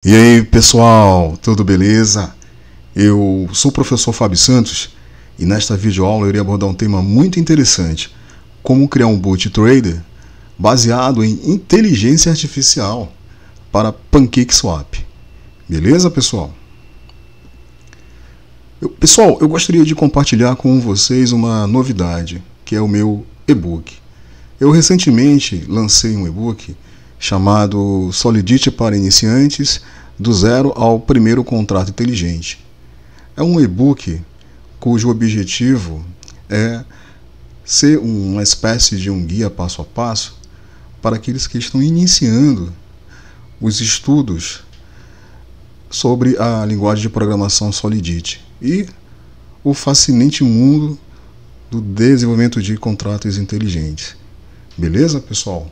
E aí pessoal, tudo beleza? Eu sou o professor Fábio Santos e nesta videoaula eu irei abordar um tema muito interessante: como criar um bot trader baseado em inteligência artificial para PancakeSwap. Beleza, pessoal? Pessoal, eu gostaria de compartilhar com vocês uma novidade, que é o meu e-book. Eu recentemente lancei um e-book chamado Solidity para Iniciantes, do zero ao primeiro contrato inteligente. É um e-book cujo objetivo é ser uma espécie de um guia passo a passo para aqueles que estão iniciando os estudos sobre a linguagem de programação Solidity e o fascinante mundo do desenvolvimento de contratos inteligentes. Beleza, pessoal?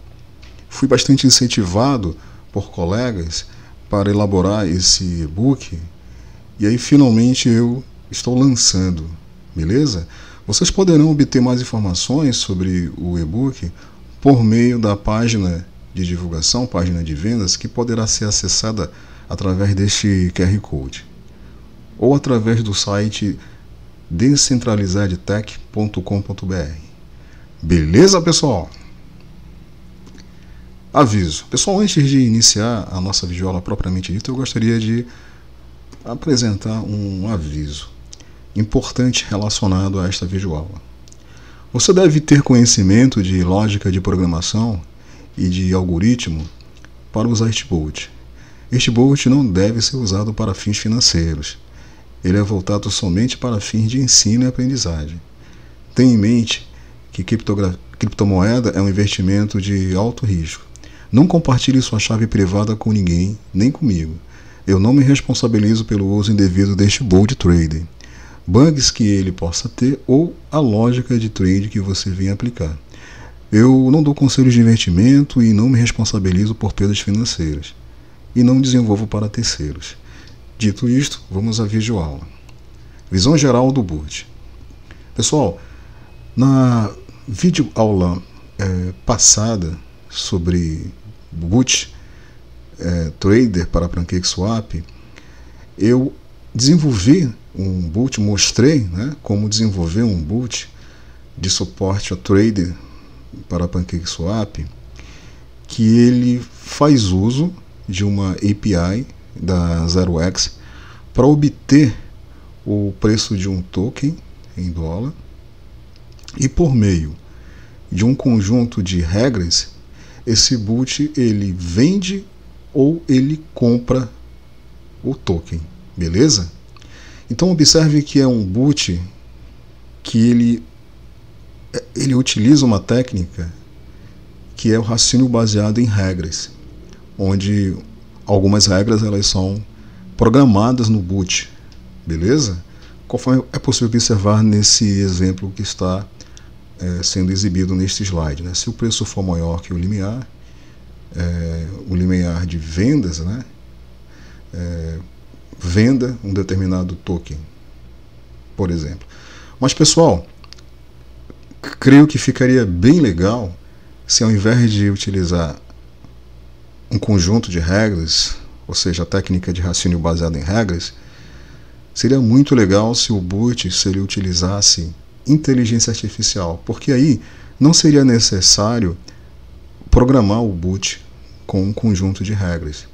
Fui bastante incentivado por colegas para elaborar esse e-book e aí finalmente eu estou lançando, beleza? Vocês poderão obter mais informações sobre o e-book por meio da página de divulgação, página de vendas, que poderá ser acessada através deste QR Code ou através do site decentralizadtech.com.br. Beleza, pessoal? Aviso. Pessoal, antes de iniciar a nossa videoaula propriamente dita, eu gostaria de apresentar um aviso importante relacionado a esta videoaula. Você deve ter conhecimento de lógica de programação e de algoritmo para usar este bot. Este bot não deve ser usado para fins financeiros. Ele é voltado somente para fins de ensino e aprendizagem. Tenha em mente que criptomoeda é um investimento de alto risco. Não compartilhe sua chave privada com ninguém, nem comigo. Eu não me responsabilizo pelo uso indevido deste bot trader, bugs que ele possa ter ou a lógica de trade que você venha aplicar. Eu não dou conselhos de investimento e não me responsabilizo por perdas financeiras. E não desenvolvo para terceiros. Dito isto, vamos à videoaula. Visão geral do bot. Pessoal, na videoaula passada sobre bot trader para PancakeSwap, eu desenvolvi um bot, mostrei como desenvolver um bot de suporte a trader para PancakeSwap, que ele faz uso de uma API da ZeroX para obter o preço de um token em dólar e por meio de um conjunto de regras, esse bot ele vende ou ele compra o token, beleza? Então observe que é um bot que ele utiliza uma técnica que é o raciocínio baseado em regras, onde algumas regras elas são programadas no bot, beleza? Conforme é possível observar nesse exemplo que está sendo exibido neste slide, se o preço for maior que o limiar de vendas, venda um determinado token, por exemplo. Mas pessoal, creio que ficaria bem legal se ao invés de utilizar um conjunto de regras, ou seja, a técnica de raciocínio baseado em regras, seria muito legal se o bot utilizasse inteligência artificial, porque aí não seria necessário programar o bot com um conjunto de regras.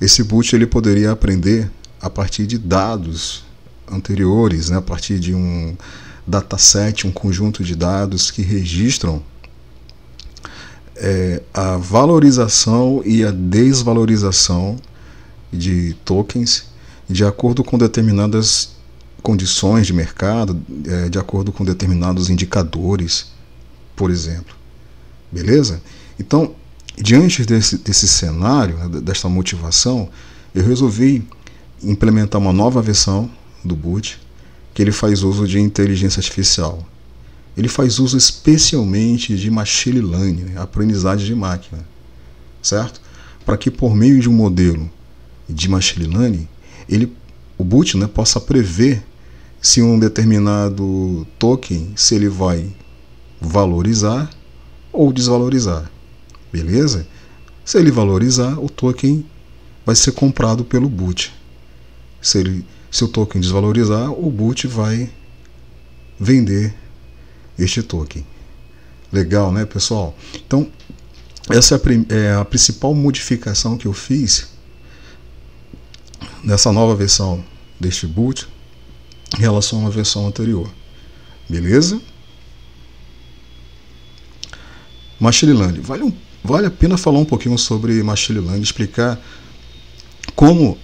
Esse bot ele poderia aprender a partir de dados anteriores, a partir de um dataset, um conjunto de dados que registram a valorização e a desvalorização de tokens de acordo com determinadas condições de mercado, de acordo com determinados indicadores, por exemplo. Beleza? Então, diante desse cenário, desta motivação, eu resolvi implementar uma nova versão do bot que ele faz uso de inteligência artificial. Ele faz uso especialmente de machine learning, aprendizagem de máquina, certo? Para que por meio de um modelo de machine learning, o bot possa prever se um determinado token, se ele vai valorizar ou desvalorizar, beleza? Se ele valorizar, o token vai ser comprado pelo boot. Se o token desvalorizar, o boot vai vender este token. Legal, né, pessoal? Então, essa é a principal modificação que eu fiz nessa nova versão deste boot em relação à versão anterior. Beleza? Machine Learning. Vale a pena falar um pouquinho sobre Machine Learning, explicar como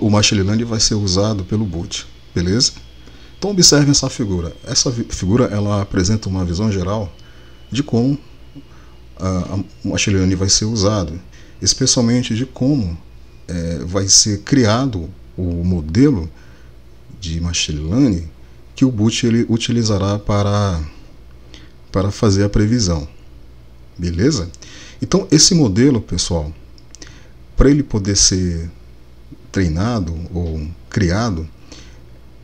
o Machine Learning vai ser usado pelo boot. Beleza? Então observe essa figura. Essa figura ela apresenta uma visão geral de como o Machine Learning vai ser usado, especialmente de como vai ser criado o modelo de Machine Learning que o boot ele utilizará para fazer a previsão. Beleza? Então esse modelo, pessoal, para ele poder ser treinado ou criado,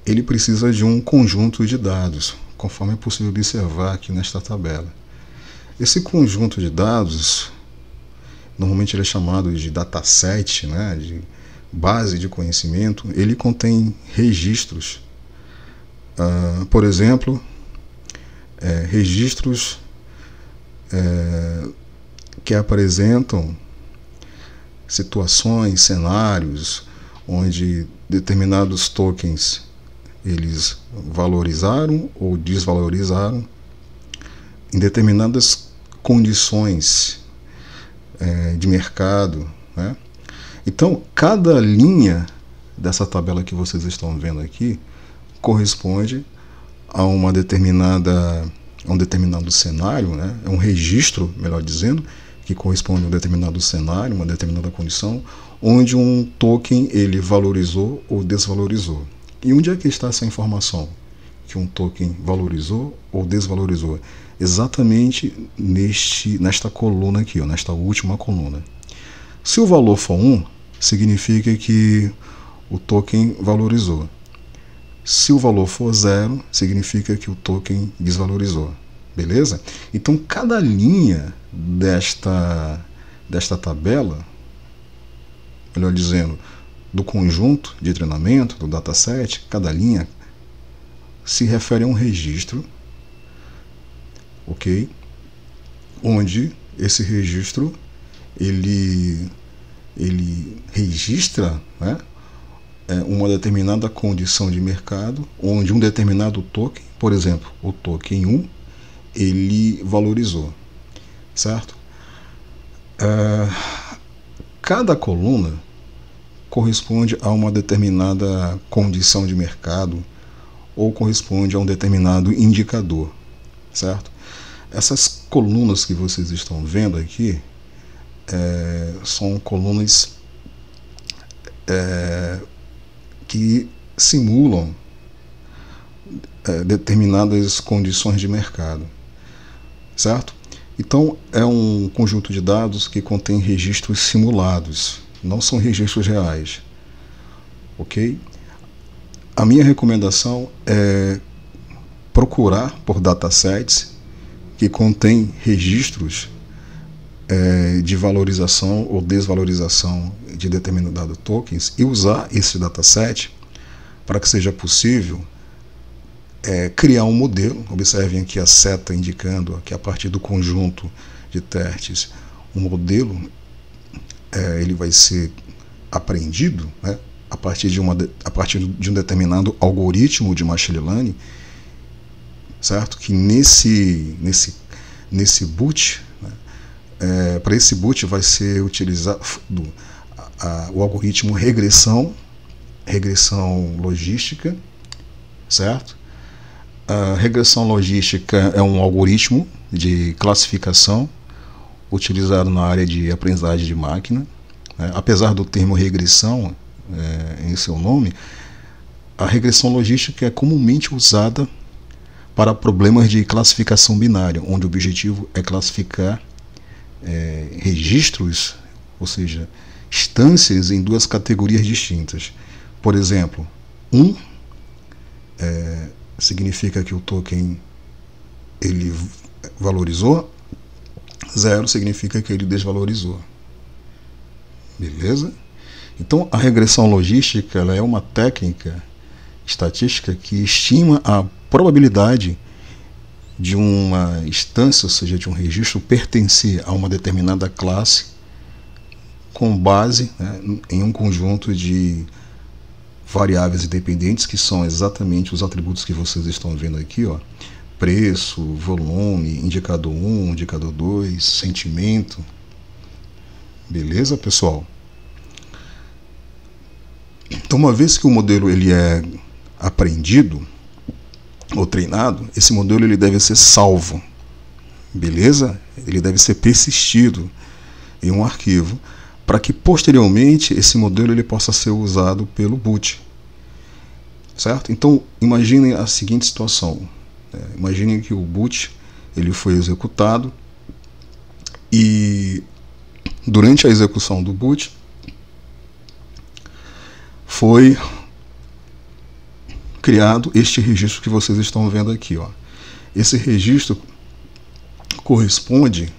ele precisa de um conjunto de dados, conforme é possível observar aqui nesta tabela. Esse conjunto de dados, normalmente ele é chamado de dataset, né, de base de conhecimento. Ele contém registros, por exemplo, registros que apresentam situações, cenários onde determinados tokens eles valorizaram ou desvalorizaram em determinadas condições de mercado, né? Então, cada linha dessa tabela que vocês estão vendo aqui corresponde a um determinado cenário, né? É um registro, melhor dizendo, que corresponde a um determinado cenário, uma determinada condição, onde um token ele valorizou ou desvalorizou. E onde é que está essa informação que um token valorizou ou desvalorizou? Exatamente nesta coluna aqui, ó, nesta última coluna. Se o valor for 1, significa que o token valorizou. Se o valor for 0, significa que o token desvalorizou. Beleza? Então, cada linha desta tabela, melhor dizendo, do conjunto de treinamento, do dataset, cada linha se refere a um registro, ok? Onde esse registro ele registra, né, uma determinada condição de mercado, onde um determinado token, por exemplo, o token 1, ele valorizou, certo? Cada coluna corresponde a uma determinada condição de mercado ou corresponde a um determinado indicador, certo? Essas colunas que vocês estão vendo aqui são colunas que simulam determinadas condições de mercado, certo? Então é um conjunto de dados que contém registros simulados, não são registros reais, ok? A minha recomendação é procurar por datasets que contêm registros de valorização ou desvalorização de determinados tokens e usar esse dataset para que seja possível criar um modelo. Observem aqui a seta indicando que a partir do conjunto de testes, um modelo ele vai ser aprendido, né, a partir de um determinado algoritmo de machine learning, certo? Que nesse boot, né, para esse boot vai ser utilizado o algoritmo regressão logística, certo? A regressão logística é um algoritmo de classificação utilizado na área de aprendizagem de máquina, né? Apesar do termo regressão em seu nome, a regressão logística é comumente usada para problemas de classificação binária, onde o objetivo é classificar registros, ou seja, instâncias em duas categorias distintas. Por exemplo, significa que o token ele valorizou, 0 significa que ele desvalorizou. Beleza? Então, a regressão logística ela é uma técnica estatística que estima a probabilidade de uma instância, ou seja, de um registro, pertencer a uma determinada classe com base, né, em um conjunto de variáveis independentes, que são exatamente os atributos que vocês estão vendo aqui, ó. Preço, volume, indicador 1, indicador 2, sentimento. Beleza, pessoal? Então, uma vez que o modelo ele é aprendido ou treinado, esse modelo ele deve ser salvo. Beleza? Ele deve ser persistido em um arquivo para que posteriormente esse modelo ele possa ser usado pelo boot. Certo? Então, imaginem a seguinte situação. Imaginem que o boot ele foi executado e durante a execução do boot foi criado este registro que vocês estão vendo aqui, ó. Esse registro corresponde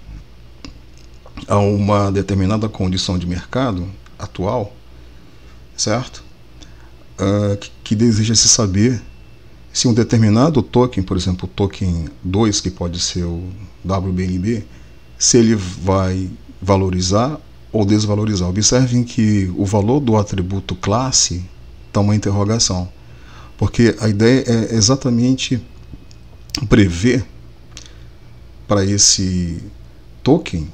a uma determinada condição de mercado atual, certo? Que deseja-se saber se um determinado token, por exemplo, o token 2, que pode ser o WBNB, se ele vai valorizar ou desvalorizar. Observem que o valor do atributo classe está uma interrogação, porque a ideia é exatamente prever para esse token,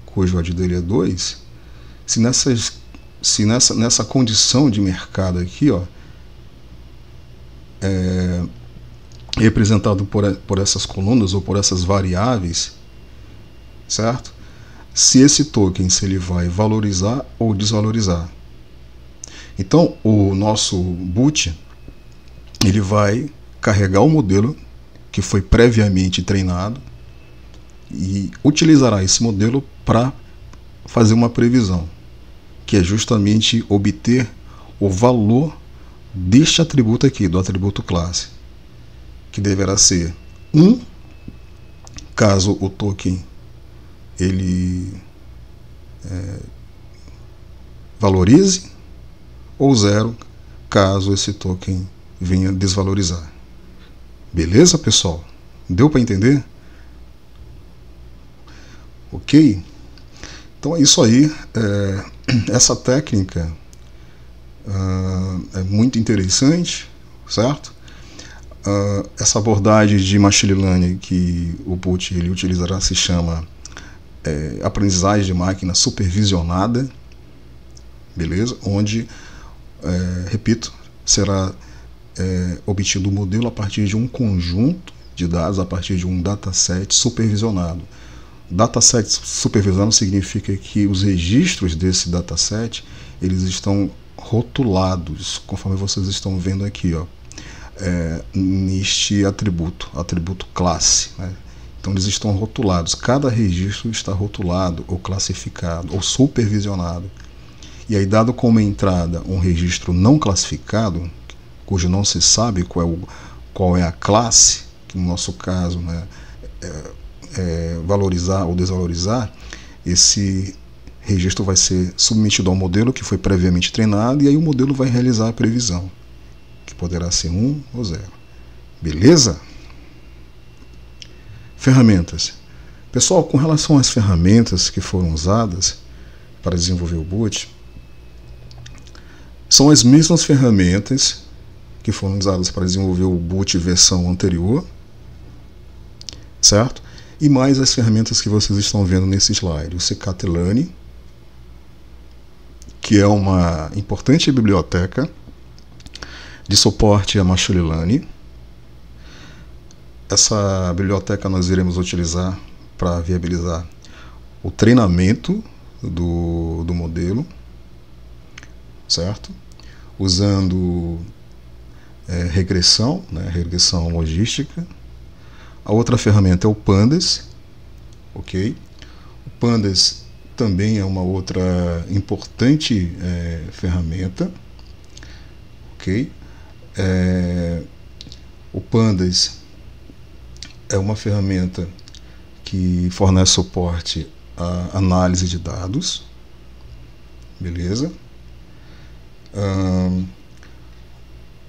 cujo AD dele é 2, se nessa condição de mercado aqui, ó, representado por essas colunas ou por essas variáveis, certo? Se esse token se ele vai valorizar ou desvalorizar. Então, o nosso boot ele vai carregar o modelo que foi previamente treinado e utilizará esse modelo para fazer uma previsão, que é justamente obter o valor deste atributo aqui, do atributo classe, que deverá ser 1 caso o token ele valorize, ou 0 caso esse token venha desvalorizar. Beleza, pessoal? Deu para entender? Ok? Então é isso aí. Essa técnica é muito interessante, certo? Essa abordagem de machine learning que o boot ele utilizará se chama aprendizagem de máquina supervisionada, beleza? Onde, repito, será obtido o modelo a partir de um conjunto de dados, a partir de um dataset supervisionado. Dataset supervisionado significa que os registros desse dataset eles estão rotulados, conforme vocês estão vendo aqui, ó, neste atributo classe, né? Então eles estão rotulados, cada registro está rotulado ou classificado ou supervisionado. E aí, dado como entrada um registro não classificado, cujo não se sabe qual é a classe, que no nosso caso, né, valorizar ou desvalorizar, esse registro vai ser submetido ao modelo que foi previamente treinado, e aí o modelo vai realizar a previsão, que poderá ser 1 ou 0. Beleza? Ferramentas. Pessoal, com relação às ferramentas que foram usadas para desenvolver o boot, são as mesmas ferramentas que foram usadas para desenvolver o boot versão anterior, certo? E mais as ferramentas que vocês estão vendo nesse slide. O scikit-learn, que é uma importante biblioteca de suporte a machine learning. Essa biblioteca nós iremos utilizar para viabilizar o treinamento do modelo, certo? Usando regressão, né? Regressão logística. A outra ferramenta é o Pandas, ok? O Pandas também é uma outra importante ferramenta, ok? O Pandas é uma ferramenta que fornece suporte à análise de dados, beleza?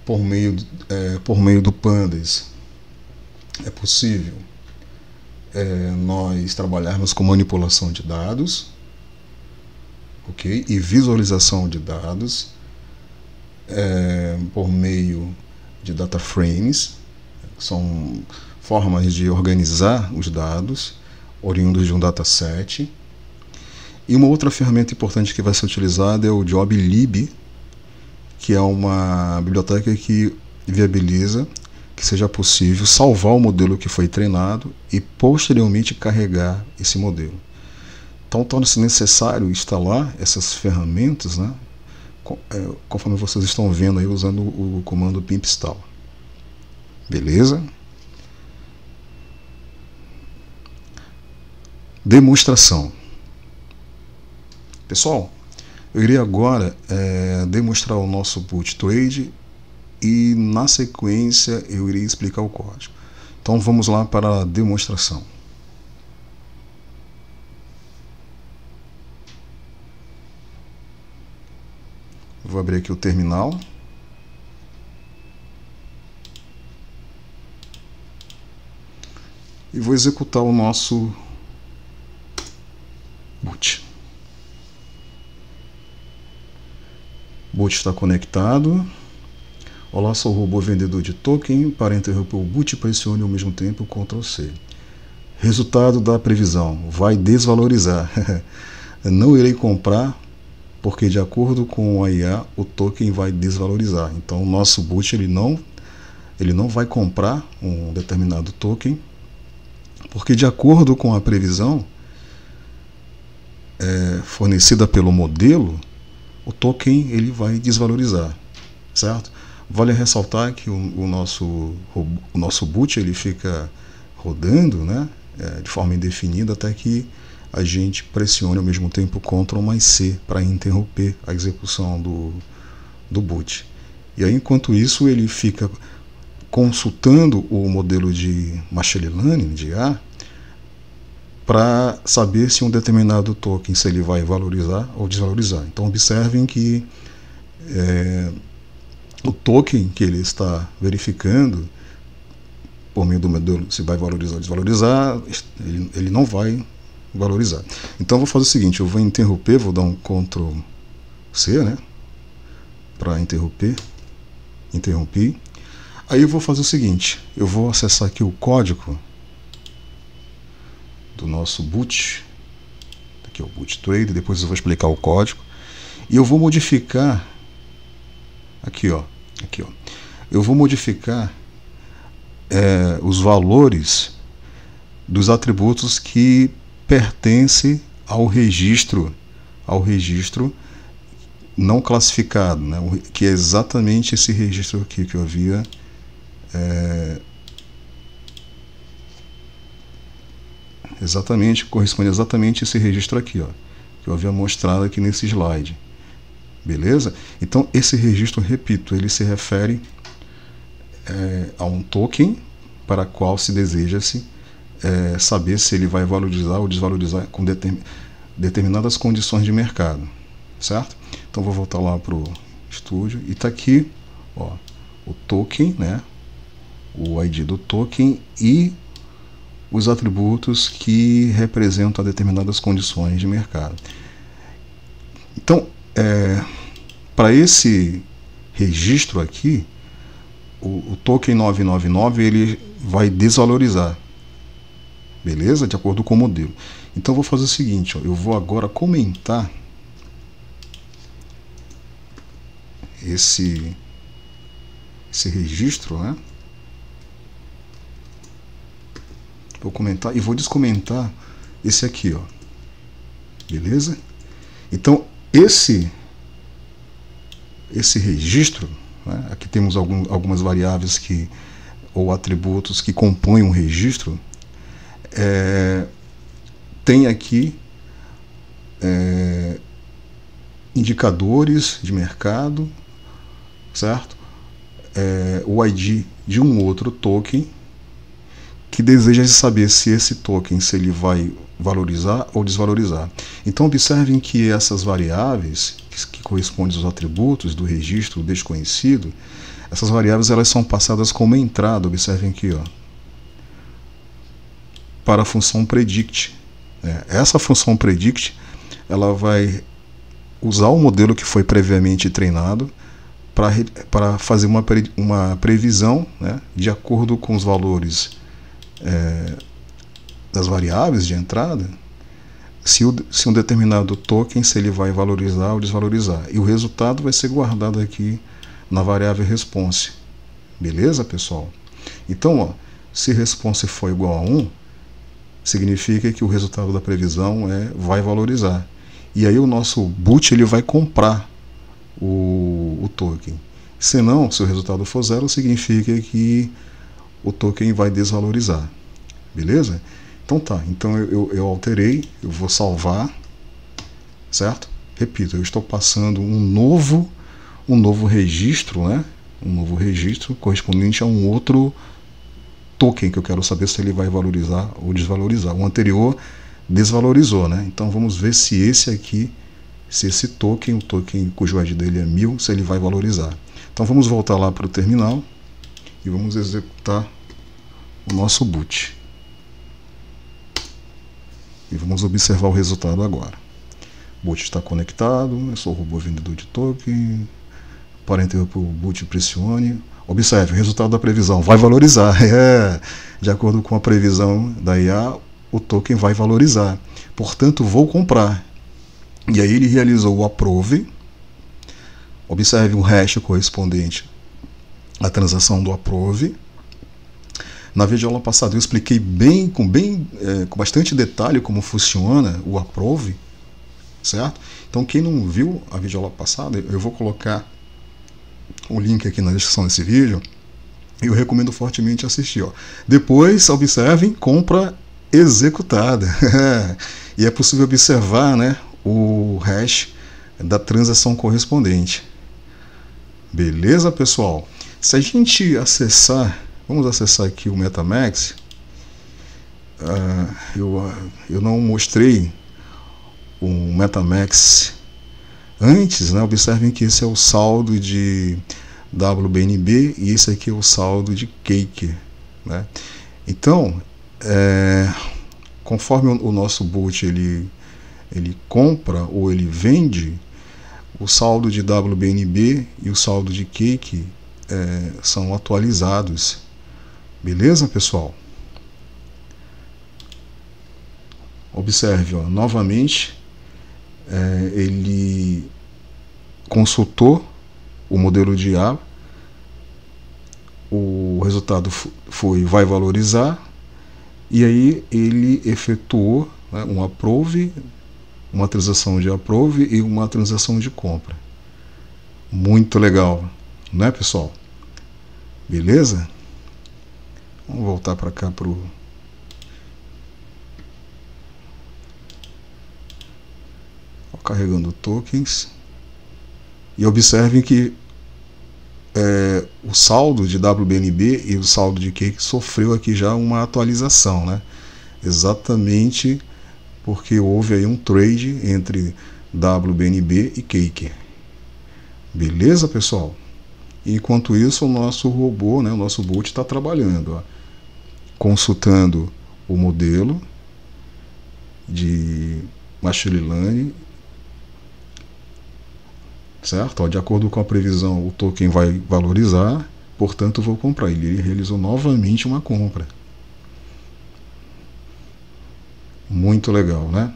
Por meio do Pandas é possível nós trabalharmos com manipulação de dados, ok? E visualização de dados por meio de data frames, são formas de organizar os dados oriundos de um dataset. E uma outra ferramenta importante que vai ser utilizada é o JobLib, que é uma biblioteca que viabiliza que seja possível salvar o modelo que foi treinado e posteriormente carregar esse modelo. Então torna-se necessário instalar essas ferramentas, né, conforme vocês estão vendo aí usando o comando pip install. Beleza? Demonstração. Pessoal, eu irei agora demonstrar o nosso boot trade e na sequência eu irei explicar o código. Então vamos lá para a demonstração. Vou abrir aqui o terminal. E vou executar o nosso boot. Boot está conectado. Olá, sou o robô vendedor de token. Para interromper o boot, pressione ao mesmo tempo Ctrl C. Resultado da previsão: vai desvalorizar. Não irei comprar, porque de acordo com a IA, o token vai desvalorizar. Então o nosso boot ele não vai comprar um determinado token, porque de acordo com a previsão fornecida pelo modelo, o token ele vai desvalorizar, certo? Vale ressaltar que o nosso boot ele fica rodando, né, de forma indefinida até que a gente pressione ao mesmo tempo Ctrl mais C para interromper a execução do boot. E aí, enquanto isso, ele fica consultando o modelo de Machine Learning, de IA, para saber se um determinado token se ele vai valorizar ou desvalorizar. Então observem que o token que ele está verificando por meio do modelo se vai valorizar ou desvalorizar, ele não vai valorizar. Então eu vou fazer o seguinte, eu vou interromper, vou dar um Ctrl C, né, para interromper. Interrompi. Aí eu vou fazer o seguinte, eu vou acessar aqui o código do nosso boot, aqui é o boot trade, depois eu vou explicar o código, e eu vou modificar aqui ó, eu vou modificar os valores dos atributos que pertencem ao registro não classificado, né, que é exatamente esse registro aqui que eu havia corresponde exatamente a esse registro aqui, ó, que eu havia mostrado aqui nesse slide. Beleza? Então esse registro, repito, ele se refere a um token para qual se deseja-se saber se ele vai valorizar ou desvalorizar com determinadas condições de mercado, certo? Então vou voltar lá para o estúdio e está aqui, ó, o token, né, o ID do token e os atributos que representam determinadas condições de mercado. Então, para esse registro aqui, o token 999 ele vai desvalorizar, beleza? De acordo com o modelo. Então, eu vou fazer o seguinte, ó, eu vou agora comentar esse registro, né? Vou comentar e vou descomentar esse aqui, ó. Beleza? Então, esse registro, né, aqui temos algumas variáveis ou atributos que compõem um registro, tem aqui indicadores de mercado, certo? O ID de um outro token que deseja saber se esse token se ele vai valorizar ou desvalorizar. Então observem que essas variáveis que correspondem aos atributos do registro desconhecido, essas variáveis elas são passadas como entrada, observem aqui, ó, para a função predict. Essa função predict ela vai usar o modelo que foi previamente treinado para fazer uma previsão, né, de acordo com os valores das variáveis de entrada, se um determinado token, se ele vai valorizar ou desvalorizar. E o resultado vai ser guardado aqui na variável response. Beleza, pessoal? Então, ó, se response for igual a 1, significa que o resultado da previsão vai valorizar. E aí o nosso boot ele vai comprar o token. Se não, se o resultado for 0, significa que o token vai desvalorizar. Beleza? Então tá, então eu alterei, eu vou salvar, certo? Repito, eu estou passando um novo registro, né? Um novo registro correspondente a um outro token que eu quero saber se ele vai valorizar ou desvalorizar. O anterior desvalorizou, né? Então vamos ver se esse token, o token cujo ID dele é 1000, se ele vai valorizar. Então vamos voltar lá para o terminal e vamos executar o nosso boot. E vamos observar o resultado agora. O boot está conectado, eu sou o robô vendedor de token, para interromper o boot pressione. Observe, o resultado da previsão vai valorizar. De acordo com a previsão da IA, o token vai valorizar. Portanto, vou comprar. E aí ele realizou o approve. Observe o hash correspondente à transação do approve. Na videoaula passada eu expliquei com bastante detalhe como funciona o approve, certo? Então quem não viu a videoaula passada, eu vou colocar o link aqui na descrição desse vídeo. Eu recomendo fortemente assistir, ó. Depois, observem, compra executada. E é possível observar, né, o hash da transação correspondente. Beleza, pessoal? Se a gente acessar, vamos acessar aqui o MetaMask. Eu não mostrei o MetaMask antes, né? Observem que esse é o saldo de WBNB e esse aqui é o saldo de Cake, né? Então, conforme o nosso boot ele compra ou ele vende, o saldo de WBNB e o saldo de Cake são atualizados. Beleza, pessoal? Observe, ó, novamente, ele consultou o modelo de IA, o resultado vai valorizar, e aí ele efetuou, né, um approve, uma transação de approve e uma transação de compra. Muito legal, né, pessoal? Beleza? Vamos voltar para cá carregando tokens. E observem que o saldo de WBNB e o saldo de Cake sofreu aqui já uma atualização, né? Exatamente porque houve aí um trade entre WBNB e Cake. Beleza, pessoal? Enquanto isso, o nosso robô, né, o nosso bot está trabalhando, ó, consultando o modelo de machine learning, certo? Ó, de acordo com a previsão, o token vai valorizar, portanto vou comprar. Ele realizou novamente uma compra. Muito legal, né?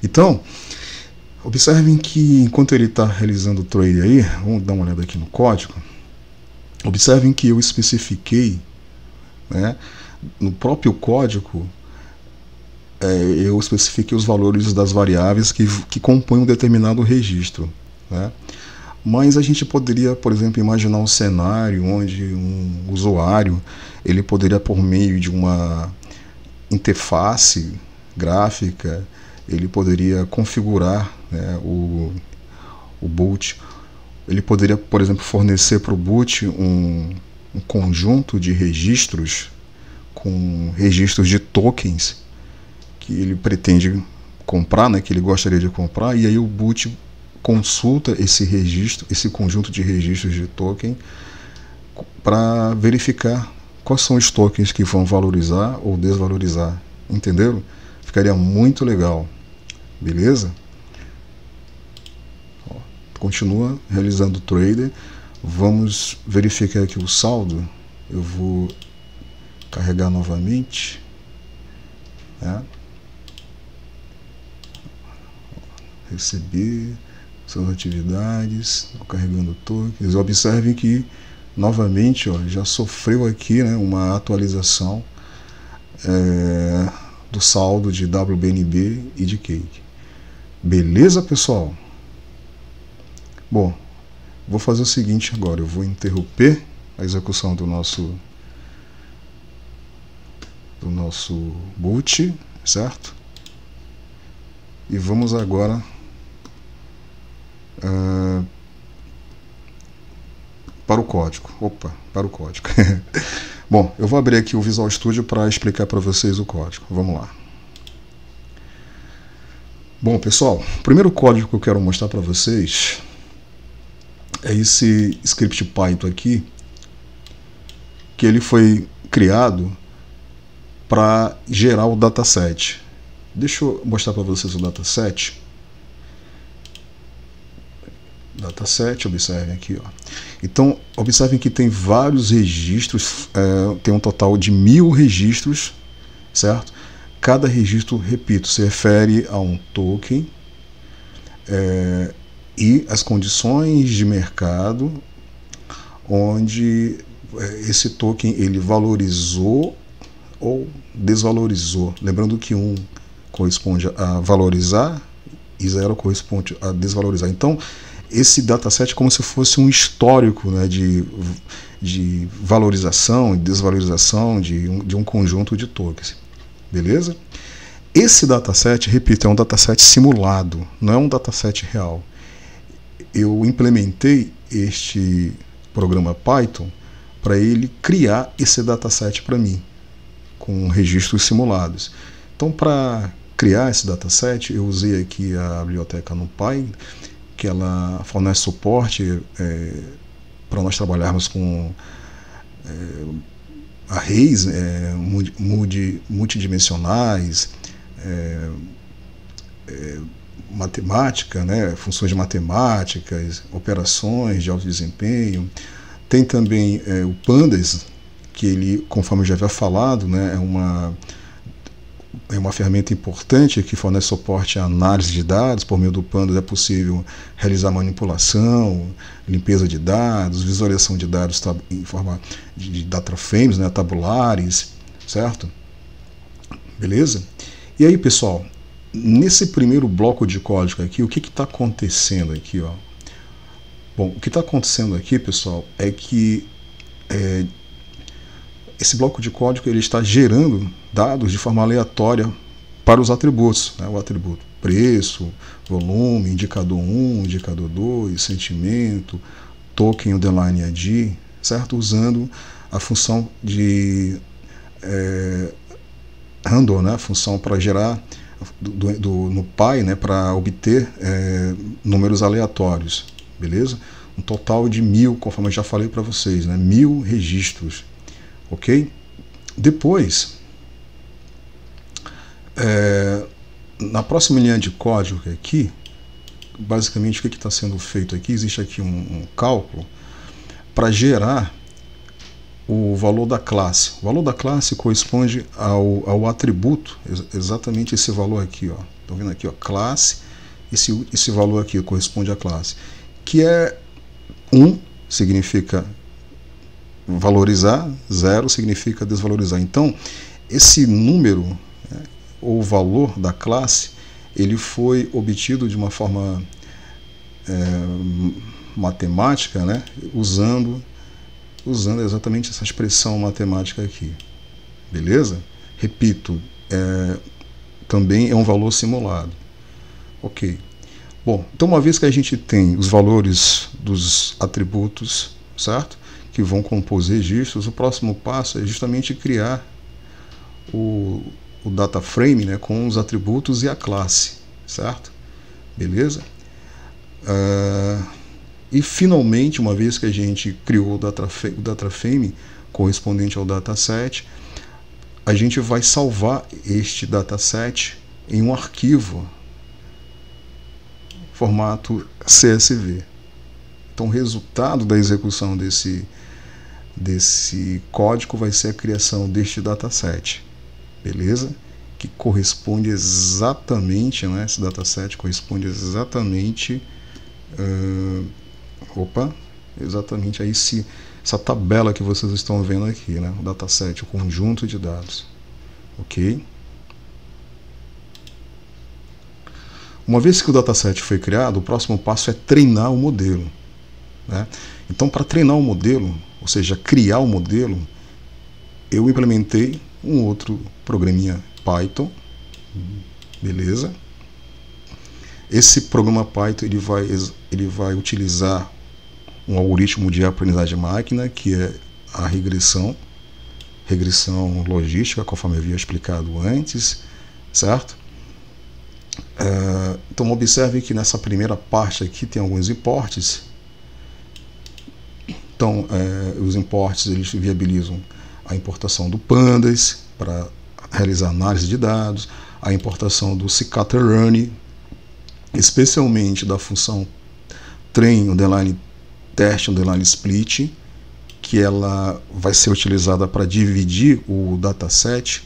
Então, observem que enquanto ele está realizando o trade aí, vamos dar uma olhada aqui no código. Observem que eu especifiquei, né, no próprio código, eu especifiquei os valores das variáveis que compõem um determinado registro, né? Mas a gente poderia, por exemplo, imaginar um cenário onde um usuário ele poderia, por meio de uma interface gráfica, ele poderia configurar, né, o boot. Ele poderia, por exemplo, fornecer para o boot um conjunto de registros com registros de tokens que ele pretende comprar, né, que ele gostaria de comprar, e aí o boot consulta esse registro, esse conjunto de registros de token, para verificar quais são os tokens que vão valorizar ou desvalorizar. Entenderam? Ficaria muito legal. Beleza? Ó, continua realizando o trader. Vamos verificar aqui o saldo. Eu vou carregar novamente. Né? Receber suas atividades, carregando tokens. Observem que novamente, ó, já sofreu aqui, né, uma atualização do saldo de WBNB e de Cake. Beleza, pessoal? Bom, vou fazer o seguinte agora. Eu vou interromper a execução do nosso boot, certo? E vamos agora para o código. Opa, para o código. Bom, eu vou abrir aqui o Visual Studio para explicar para vocês o código. Vamos lá. Bom, pessoal, o primeiro código que eu quero mostrar para vocês é esse script Python aqui, que ele foi criado para gerar o dataset. Deixa eu mostrar para vocês o dataset. Dataset, observem aqui, ó. Então, observem que tem vários registros, tem um total de 1000 registros, certo? Cada registro, repito, se refere a um token e as condições de mercado onde esse token ele valorizou ou desvalorizou. Lembrando que 1 corresponde a valorizar e 0 corresponde a desvalorizar. Então, esse dataset é como se fosse um histórico, né, de valorização e desvalorização de um conjunto de tokens. Beleza? Esse dataset, repito, é um dataset simulado, não é um dataset real. Eu implementei este programa Python para ele criar esse dataset para mim, com registros simulados. Então, para criar esse dataset, eu usei aqui a biblioteca NumPy, que ela fornece suporte para nós trabalharmos com arrays multidimensionais, matemática, né, funções de matemáticas, operações de alto desempenho. Tem também o Pandas, que ele, conforme eu já havia falado, né, é uma ferramenta importante que fornece suporte à análise de dados. Por meio do Pandas é possível realizar manipulação, limpeza de dados, visualização de dados em forma de data frames, né, tabulares, certo? Beleza? E aí, pessoal, nesse primeiro bloco de código aqui, o que está acontecendo aqui, ó? Bom, o que está acontecendo aqui, pessoal, é que esse bloco de código ele está gerando dados de forma aleatória para os atributos, né? O atributo preço, volume, indicador 1, indicador 2, sentimento, token underline ID, certo? Usando a função de handle, né? A função para gerar no Py, né? Para obter números aleatórios, beleza? Um total de 1000, conforme eu já falei para vocês, né? 1000 registros. Ok? Depois, na próxima linha de código aqui, basicamente o que está sendo feito aqui, existe aqui um cálculo para gerar o valor da classe. O valor da classe corresponde ao atributo, exatamente esse valor aqui, ó. Estão vendo aqui, ó, classe, esse valor aqui corresponde à classe, que é 1 significa valorizar, 0 significa desvalorizar. Então, esse número, né, ou valor da classe, ele foi obtido de uma forma matemática, né, usando exatamente essa expressão matemática aqui. Beleza? Repito, também é um valor simulado. Ok. Bom, então uma vez que a gente tem os valores dos atributos, certo? Que vão compor os registros, o próximo passo é justamente criar o data frame, né, com os atributos e a classe, certo? Beleza? E finalmente, uma vez que a gente criou o data frame correspondente ao dataset, a gente vai salvar este dataset em um arquivo formato CSV. Então, o resultado da execução desse código vai ser a criação deste dataset, beleza? Que corresponde exatamente, né? Esse dataset corresponde exatamente, exatamente a essa tabela que vocês estão vendo aqui, né? O dataset, o conjunto de dados, ok? Uma vez que o dataset foi criado, o próximo passo é treinar o modelo, né? Então, para treinar o modelo, ou seja, criar o modelo, eu implementei um outro programinha Python, beleza? Esse programa Python ele vai utilizar um algoritmo de aprendizagem de máquina, que é a regressão logística, conforme eu havia explicado antes, certo? Então observe que nessa primeira parte aqui tem alguns importes. Então os importes eles viabilizam a importação do pandas para realizar análise de dados, a importação do scikit-learn, especialmente da função train_test_split, que ela vai ser utilizada para dividir o dataset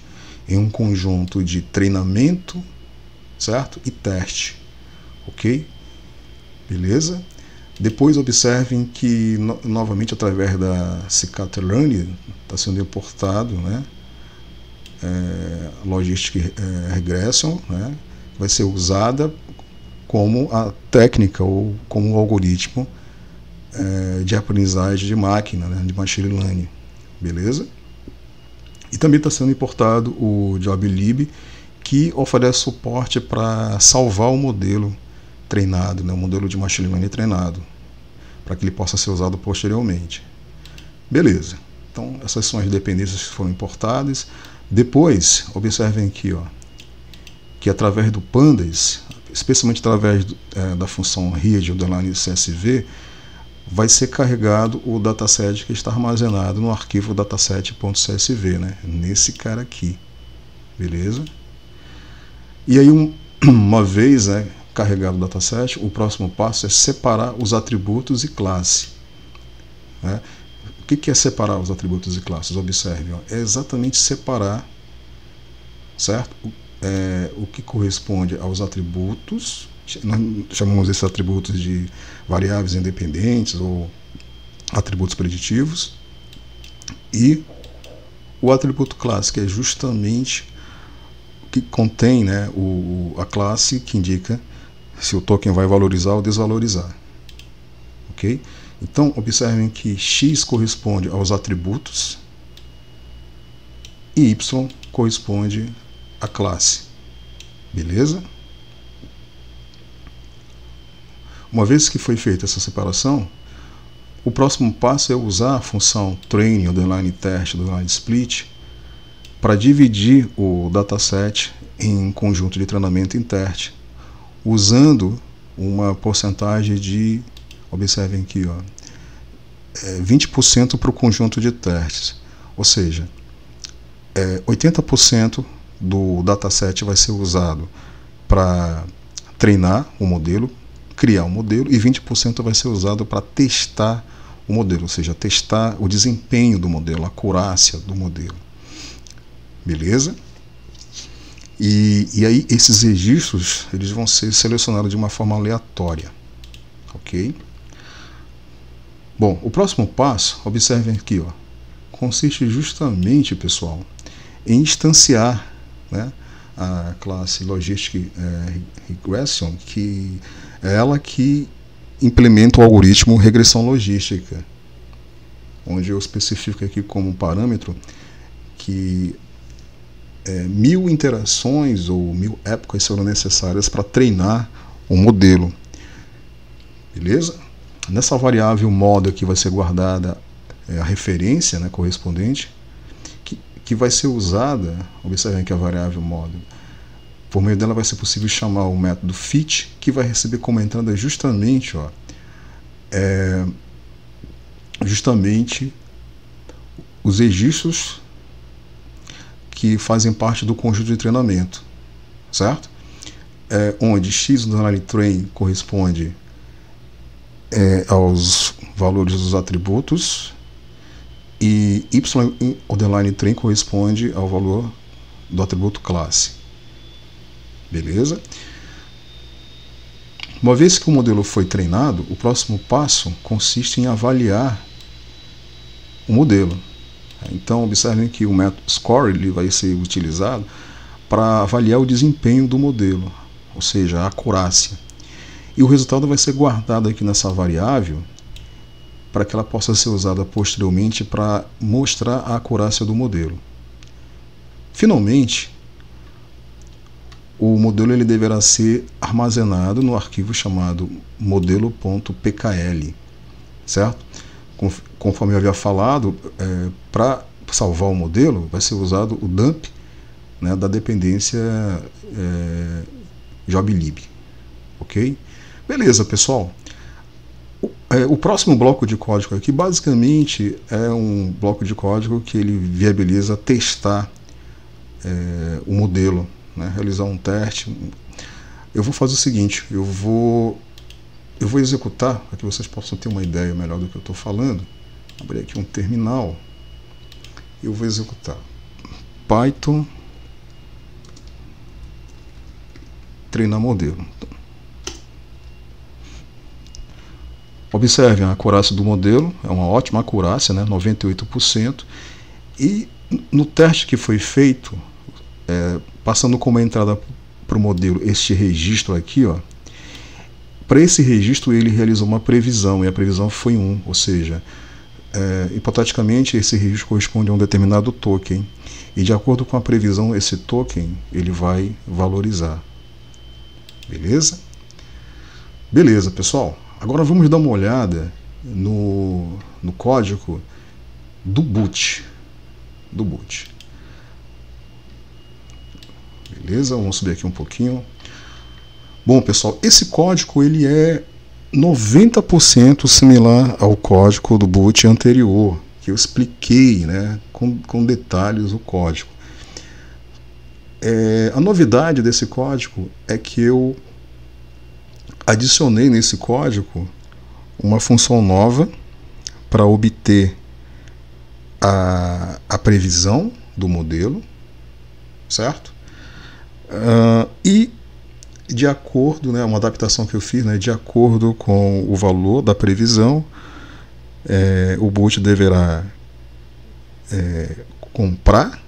em um conjunto de treinamento, certo? E teste, ok? Beleza? Depois observem que novamente através da scikit-learn está sendo importado, né? Logistic Regression, né? Vai ser usada como a técnica ou como o algoritmo de aprendizagem de máquina, né? De machine learning, beleza? E também está sendo importado o JobLib, que oferece suporte para salvar o modelo treinado, né? O modelo de machine learning treinado, para que ele possa ser usado posteriormente. Beleza. Então essas são as dependências que foram importadas. Depois, observem aqui, ó, que através do pandas, especialmente através da função read_csv, vai ser carregado o dataset que está armazenado no arquivo dataset.csv, né? Nesse cara aqui, beleza? E aí, uma vez, né, carregado o dataset, o próximo passo é separar os atributos e classe, né? O que é separar os atributos e classes? Observe, ó, é exatamente separar, certo? O que corresponde aos atributos, nós chamamos esses atributos de variáveis independentes ou atributos preditivos, e o atributo classe, que é justamente o que contém, né, a classe que indica se o token vai valorizar ou desvalorizar, ok? Então, observem que x corresponde aos atributos e y corresponde à classe, beleza? Uma vez que foi feita essa separação, o próximo passo é usar a função train_test_split para dividir o dataset em conjunto de treinamento e teste, usando uma porcentagem de, observem aqui, ó, 20% para o conjunto de testes, ou seja, 80% do dataset vai ser usado para treinar o modelo, criar um modelo, e 20% vai ser usado para testar o modelo, ou seja, testar o desempenho do modelo, a acurácia do modelo, beleza? E aí esses registros eles vão ser selecionados de uma forma aleatória, ok? Bom, o próximo passo, observem aqui, ó, consiste justamente, pessoal, em instanciar, né, a classe Logistic Regression, que é ela que implementa o algoritmo regressão logística, onde eu especifico aqui como parâmetro que 1000 interações ou 1000 épocas serão necessárias para treinar o modelo, beleza? Nessa variável modo aqui vai ser guardada a referência, né, correspondente, que vai ser usada, observem que a variável modo Por meio dela vai ser possível chamar o método fit, que vai receber como entrada justamente, ó, justamente os registros que fazem parte do conjunto de treinamento, certo? Onde x_train corresponde aos valores dos atributos e y_train corresponde ao valor do atributo classe. Beleza? Uma vez que o modelo foi treinado, o próximo passo consiste em avaliar o modelo. Então, observem que o método score ele vai ser utilizado para avaliar o desempenho do modelo, ou seja, a acurácia. E o resultado vai ser guardado aqui nessa variável para que ela possa ser usada posteriormente para mostrar a acurácia do modelo. Finalmente, o modelo ele deverá ser armazenado no arquivo chamado modelo.pkl, certo? Conforme eu havia falado, para salvar o modelo vai ser usado o dump, né, da dependência joblib, ok? Beleza, pessoal. O próximo bloco de código aqui basicamente é um bloco de código que ele viabiliza testar o modelo, né, realizar um teste. Eu vou fazer o seguinte, eu vou executar, para que vocês possam ter uma ideia melhor do que eu estou falando. Abrir aqui um terminal. Eu vou executar Python treinar modelo. Observem a acurácia do modelo, é uma ótima acurácia, né, 98%. E no teste que foi feito, passando como entrada para o modelo este registro aqui, ó, para esse registro ele realizou uma previsão, e a previsão foi 1, ou seja, hipoteticamente esse registro corresponde a um determinado token, e de acordo com a previsão esse token ele vai valorizar. Beleza? Beleza, pessoal. Agora vamos dar uma olhada no código do boot. Beleza? Vamos subir aqui um pouquinho. Bom, pessoal, esse código ele é 90% similar ao código do boot anterior, que eu expliquei, né, com detalhes o código. A novidade desse código é que eu adicionei nesse código uma função nova para obter a previsão do modelo, certo? E de acordo, né, uma adaptação que eu fiz, né, de acordo com o valor da previsão, o boot deverá comprar,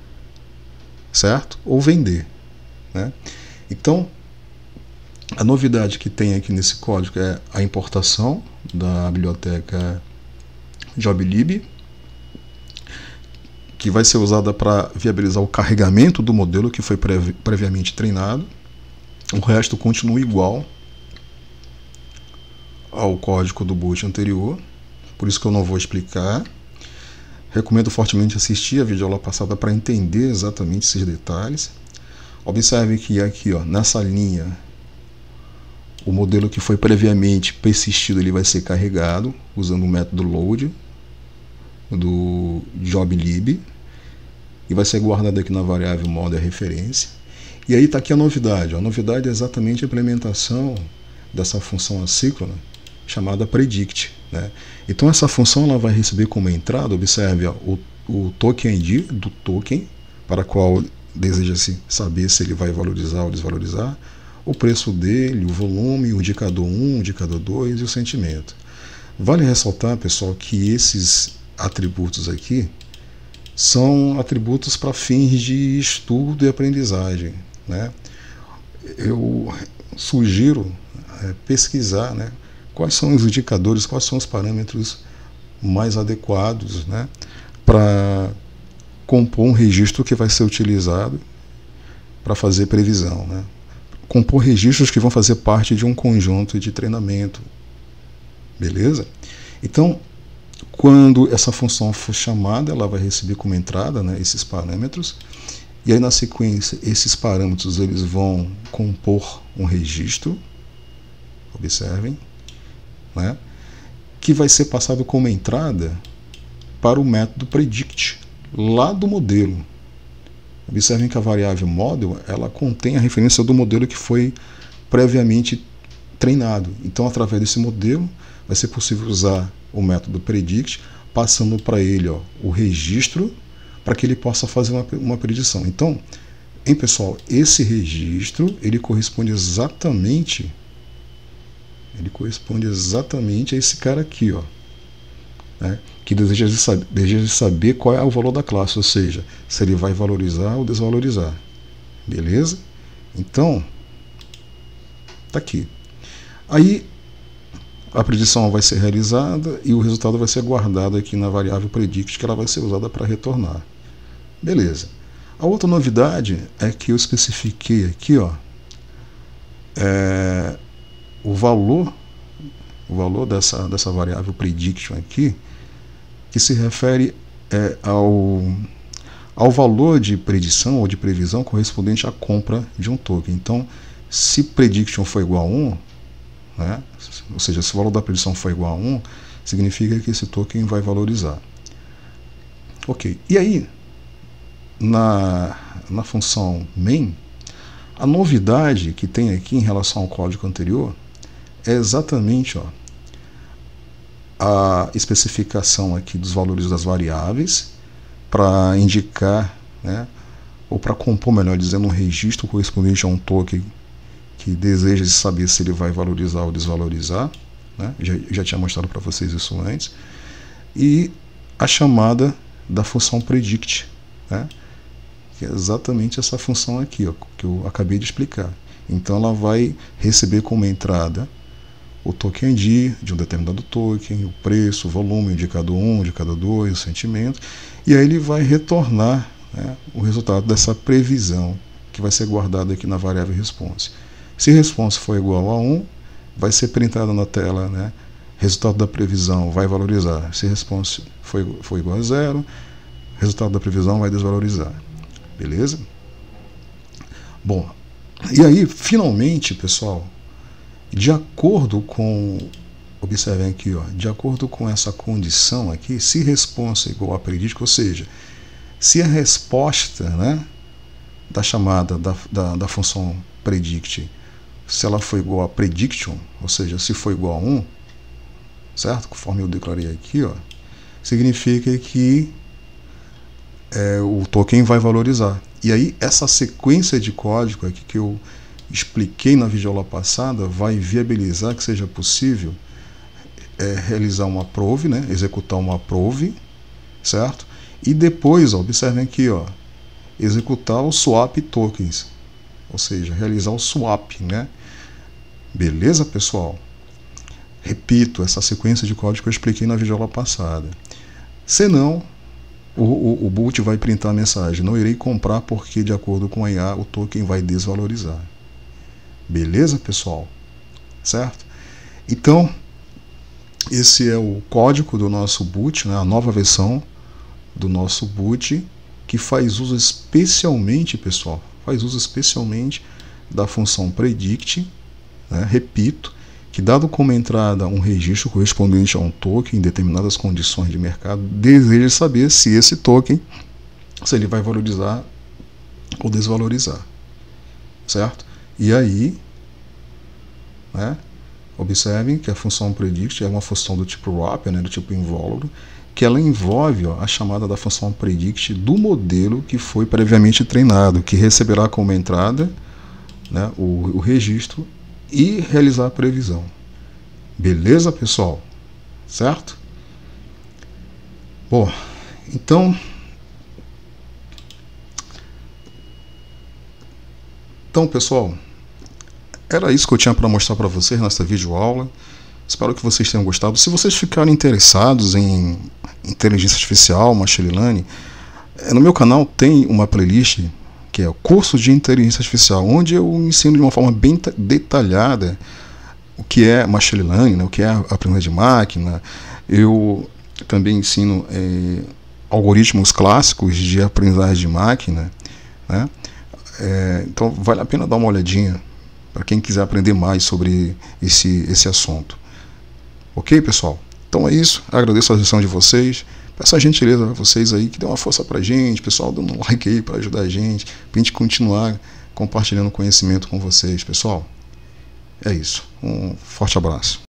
certo? Ou vender, né? Então, a novidade que tem aqui nesse código é a importação da biblioteca joblib, que vai ser usada para viabilizar o carregamento do modelo que foi previamente treinado. O resto continua igual ao código do boot anterior, por isso que eu não vou explicar. Recomendo fortemente assistir a videoaula passada para entender exatamente esses detalhes. Observe que aqui, ó, nessa linha, o modelo que foi previamente persistido ele vai ser carregado usando o método load do joblib e vai ser guardado aqui na variável model referência. E aí está aqui a novidade. A novidade é exatamente a implementação dessa função assíncrona chamada predict, né? Então essa função ela vai receber como entrada, observe, ó, o token ID do token para qual deseja-se saber se ele vai valorizar ou desvalorizar, o preço dele, o volume, o indicador 1, o indicador 2 e o sentimento. Vale ressaltar, pessoal, que esses atributos aqui são atributos para fins de estudo e aprendizagem, né? Eu sugiro pesquisar, né, quais são os indicadores, quais são os parâmetros mais adequados, né, para compor um registro que vai ser utilizado para fazer previsão, né? Compor registros que vão fazer parte de um conjunto de treinamento. Beleza? Então, quando essa função for chamada, ela vai receber como entrada, né, esses parâmetros, E aí na sequência esses parâmetros eles vão compor um registro, observem, né, que vai ser passado como entrada para o método predict lá do modelo. Observem que a variável model ela contém a referência do modelo que foi previamente treinado. Então, através desse modelo, vai ser possível usar o método predict, passando para ele o registro, para que ele possa fazer uma predição. Então, pessoal, esse registro ele corresponde exatamente a esse cara aqui, né, que deseja saber qual é o valor da classe, ou seja, se ele vai valorizar ou desvalorizar. Beleza? Então, tá aqui. Aí a predição vai ser realizada e o resultado vai ser guardado aqui na variável predict, que ela vai ser usada para retornar. Beleza. A outra novidade é que eu especifiquei aqui, o valor dessa variável prediction aqui, que se refere ao valor de predição ou de previsão correspondente à compra de um token. Então, se prediction for igual a 1, né, ou seja, se o valor da predição for igual a 1, significa que esse token vai valorizar. Ok. E aí, na função main, a novidade que tem aqui em relação ao código anterior é exatamente a especificação aqui dos valores das variáveis para indicar, né, ou para compor, melhor dizendo, um registro correspondente a um token que deseja saber se ele vai valorizar ou desvalorizar, né? Já tinha mostrado para vocês isso antes. E a chamada da função predict, né, que é exatamente essa função aqui, que eu acabei de explicar. Então ela vai receber como entrada o token ID de um determinado token, o preço, o volume, o indicador 1, o indicador 2, o sentimento, e aí ele vai retornar, né, o resultado dessa previsão, que vai ser guardado aqui na variável response. Se response for igual a 1, vai ser printado na tela, né, resultado da previsão vai valorizar. Se response for igual a 0, resultado da previsão vai desvalorizar. Beleza? Bom, e aí, finalmente, pessoal, de acordo com, observem aqui, de acordo com essa condição aqui, se responsa igual a predict, ou seja, se a resposta, né, da chamada da função predict, se ela for igual a prediction, ou seja, se for igual a 1, certo? Conforme eu declarei aqui, significa que o token vai valorizar. E aí, essa sequência de código aqui que eu expliquei na videoaula passada vai viabilizar que seja possível realizar uma prove, né, executar uma prove, certo? E depois, observem aqui, executar o swap tokens, ou seja, realizar o swap, né? Beleza, pessoal? Repito, essa sequência de código que eu expliquei na videoaula passada. Senão, o boot vai printar a mensagem: não irei comprar porque, de acordo com a IA, o token vai desvalorizar. Beleza, pessoal? Certo? Então, esse é o código do nosso boot, né, a nova versão do nosso boot, que faz uso especialmente, pessoal, da função predict, né, repito, que dado como entrada um registro correspondente a um token em determinadas condições de mercado, deseja saber se esse token, se ele vai valorizar ou desvalorizar, certo? E aí, né, observem que a função predict é uma função do tipo wrapper, né, do tipo invólucro, que ela envolve a chamada da função predict do modelo que foi previamente treinado, que receberá como entrada, né, o registro e realizar a previsão. Beleza, pessoal? Certo? Bom, então pessoal, era isso que eu tinha para mostrar para vocês nessa videoaula. Espero que vocês tenham gostado. Se vocês ficarem interessados em inteligência artificial, machine learning, no meu canal tem uma playlist que é o curso de inteligência artificial, onde eu ensino de uma forma bem detalhada o que é machine learning, né, o que é aprendizagem de máquina. Eu também ensino algoritmos clássicos de aprendizagem de máquina, né? Então vale a pena dar uma olhadinha para quem quiser aprender mais sobre esse assunto. Ok, pessoal? Então é isso, agradeço a atenção de vocês, peço a gentileza a vocês aí que dê uma força pra gente, pessoal, dando um like aí para ajudar a gente continuar compartilhando conhecimento com vocês, pessoal. É isso, um forte abraço.